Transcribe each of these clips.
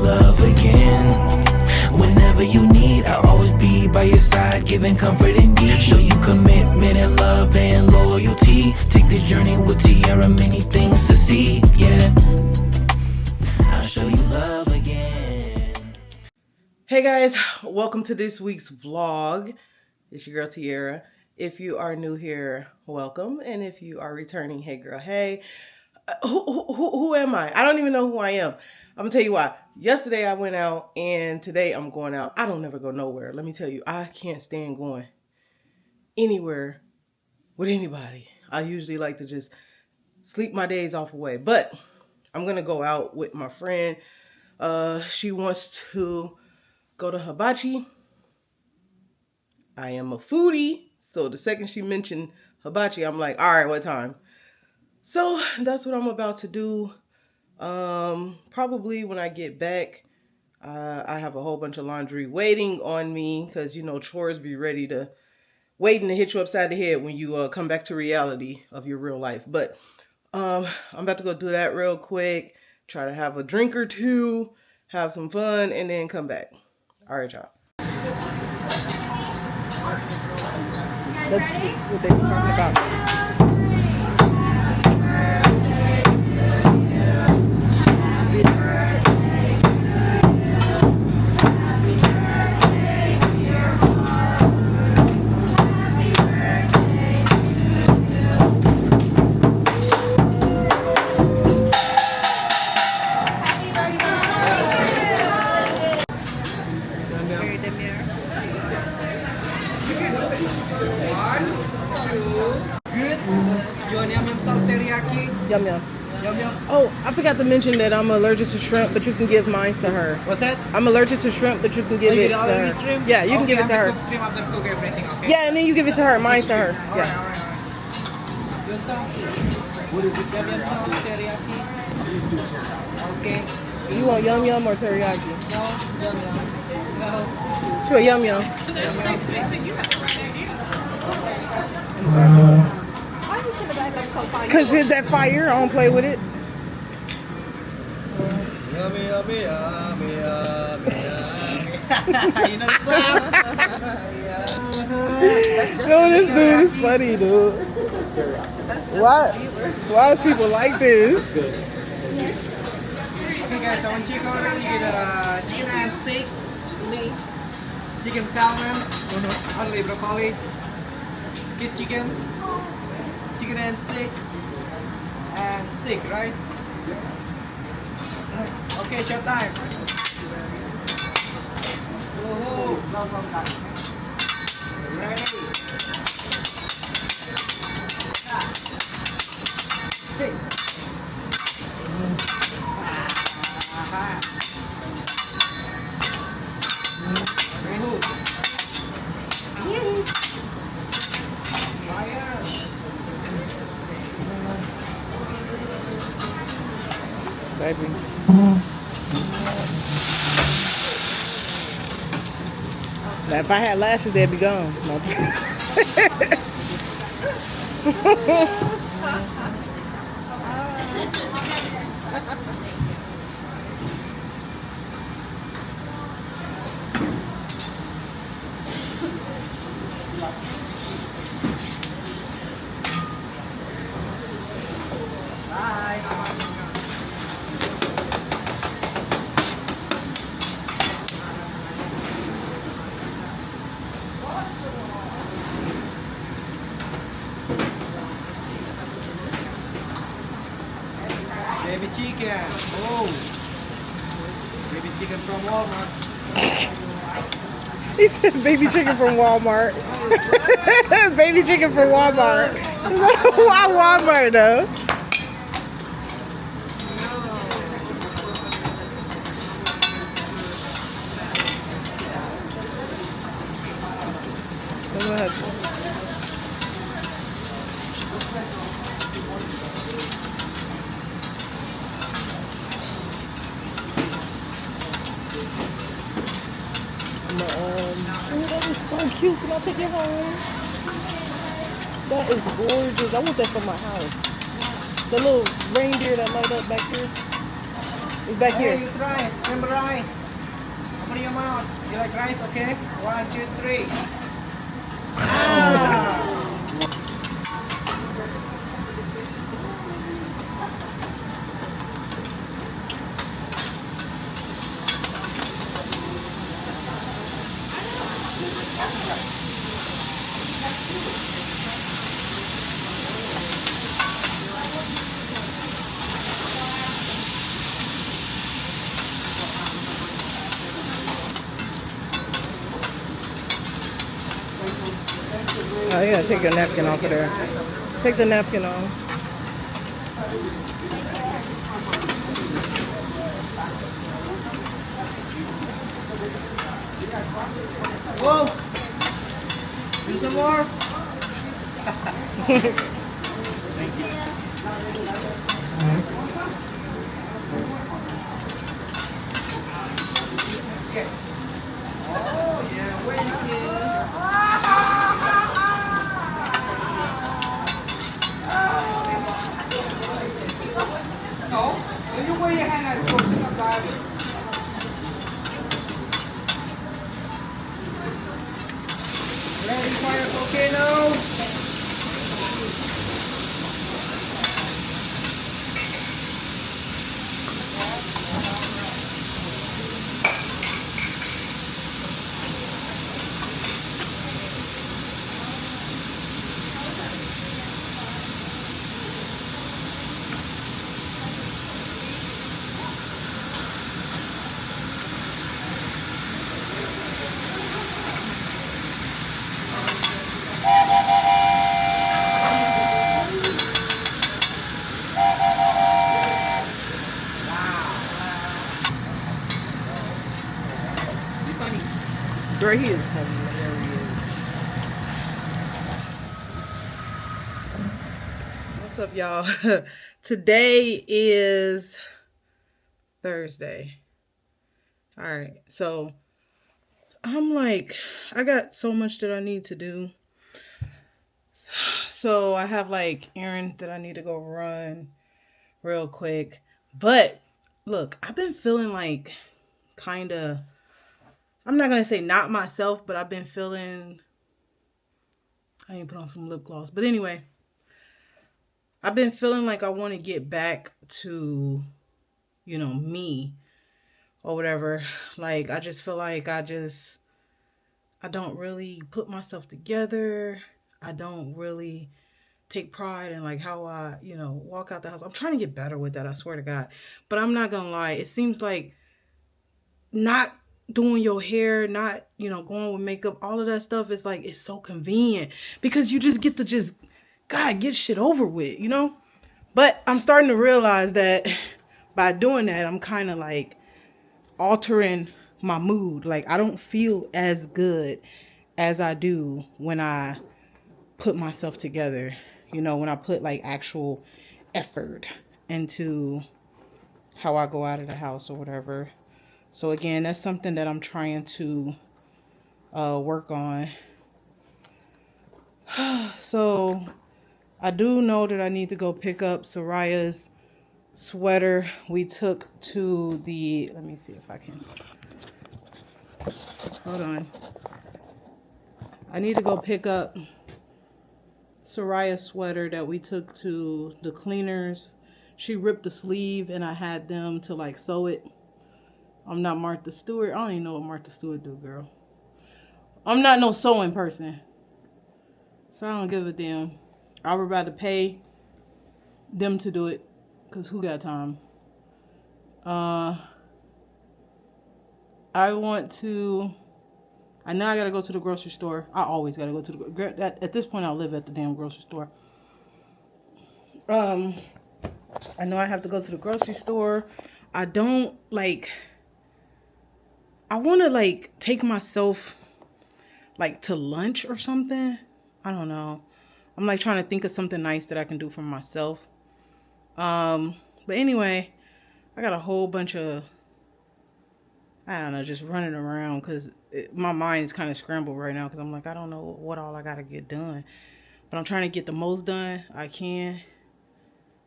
love again. Whenever you need, I'll always be by your side, giving comfort and need. Show you commitment and love and loyalty. Take this journey with Tiara, many things to see, yeah. I'll show you love again. Hey guys, welcome to this week's vlog. It's your girl Tiara. If you are new here, welcome. And if you are returning, hey girl, hey. Who am I? I don't even know who I am. I'm gonna tell you why. Yesterday I went out and today I'm going out. I don't never go nowhere. Let me tell you, I can't stand going anywhere with anybody. I usually like to just sleep my days off away. But I'm gonna go out with my friend. She wants to go to Hubatchi. I am a foodie, so the second she mentioned Hubatchi, I'm like, all right, what time? So that's what I'm about to do. Probably when I get back, I have a whole bunch of laundry waiting on me because, you know, chores be waiting to hit you upside the head when you come back to reality of your real life. But I'm about to go do that real quick, try to have a drink or two, have some fun, and then come back. All right, y'all. That's what they were talking about. Yum yum. Yum yum. Oh, I forgot to mention that I'm allergic to shrimp, but you can give mine to her. What's that? I'm allergic to shrimp, but you can give it to her. Shrimp? Yeah, you can give it to her. Cook shrimp after cook everything, okay? Yeah, and then you give it to her. Mine's to her. Yeah. Alright. Yum sauce. What is it? Yum sauce, teriyaki. Okay. You want yum yum or teriyaki? No, yum yum. No. Sure, yum yum. Cause it's that fire. I don't play with it. Yummy, yummy, yummy, yummy, yummy. You know the song? Yo, this dude is funny, dude. Why is people like this? Okay guys, so on chicken order, you get chicken and steak, chicken salmon, only broccoli, get chicken and steak, right? Okay, short time. Oh, ready. Steak. Baby. Now, if I had lashes, they'd be gone. No. Baby chicken. Oh. Baby chicken from Walmart. He said baby chicken from Walmart. Baby chicken from Walmart. Why Walmart though? Go ahead. Oh, that is so cute. Can I take it home? That is gorgeous. I want that for my house. The little reindeer that light up back here. It's back Hey, here. you rice. Remember rice? Open your mouth. You like rice, okay? 1, 2, 3. Ah! Oh, you gotta take your napkin off of there. Take the napkin off. Whoa! Do some more? Oh, yeah. Where you kid? No? When you wear your hand, I'm supposed to come back. Ready for your volcano? Right here. What's up, y'all? Today is Thursday. All right, so I'm like, I got so much that I need to do. So I have like errands that I need to go run real quick. But look, I've been feeling like kind of, I'm not going to say not myself, but I've been feeling, I need to put on some lip gloss. But anyway, I've been feeling like I want to get back to, me or whatever. Like, I just feel like I don't really put myself together. I don't really take pride in like how I, walk out the house. I'm trying to get better with that, I swear to God. But I'm not gonna lie, it seems like not doing your hair, not, going with makeup, all of that stuff is like, it's so convenient because you just get to God, get shit over with, But I'm starting to realize that by doing that, I'm kind of like altering my mood. Like I don't feel as good as I do when I put myself together, when I put like actual effort into how I go out of the house or whatever. So again, that's something that I'm trying to work on. So I do know that I need to go pick up Soraya's sweater we took to the, let me see if I can, hold on. I need to go pick up Soraya's sweater that we took to the cleaners. She ripped the sleeve and I had them to like sew it. I'm not Martha Stewart. I don't even know what Martha Stewart do, girl. I'm not no sewing person. So I don't give a damn. I would rather pay them to do it. Because who got time? I want to... I know I got to go to the grocery store. I always got to go to the... At this point, I live at the damn grocery store. I know I have to go to the grocery store. I don't, like... I want to, like, take myself, like, to lunch or something. I don't know. I'm, like, trying to think of something nice that I can do for myself. But anyway, I got a whole bunch of, I don't know, just running around because my mind's kind of scrambled right now because I'm like, I don't know what all I got to get done. But I'm trying to get the most done I can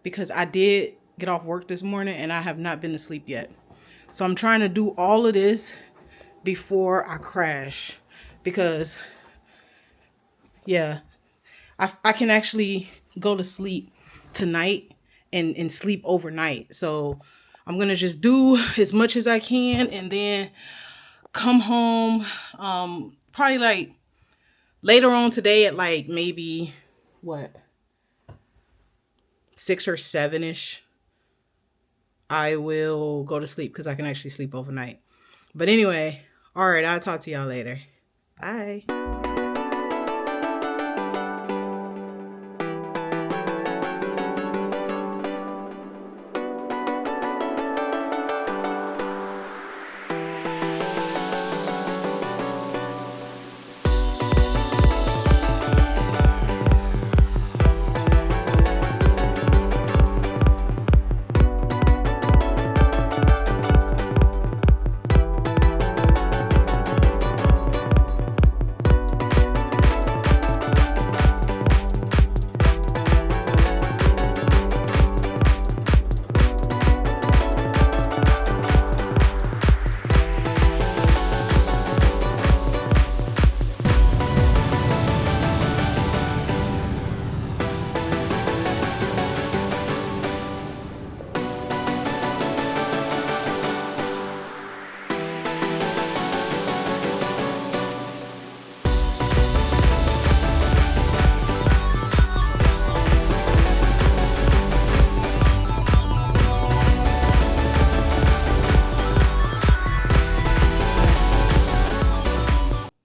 because I did get off work this morning and I have not been to sleep yet. So I'm trying to do all of this before I crash, because yeah, I can actually go to sleep tonight and sleep overnight. So I'm gonna just do as much as I can and then come home probably like later on today at like maybe what, 6 or 7ish. I will go to sleep because I can actually sleep overnight. But anyway, all right, I'll talk to y'all later. Bye.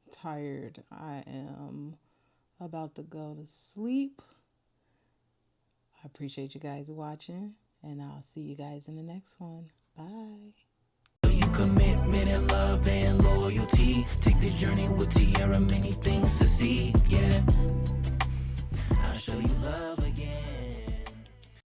Tired. I am about to go to sleep. I appreciate you guys watching, and I'll see you guys in the next one. Bye. You commitment and love and loyalty. Take this journey with Tierra, many things to see. Yeah, I'll show you love.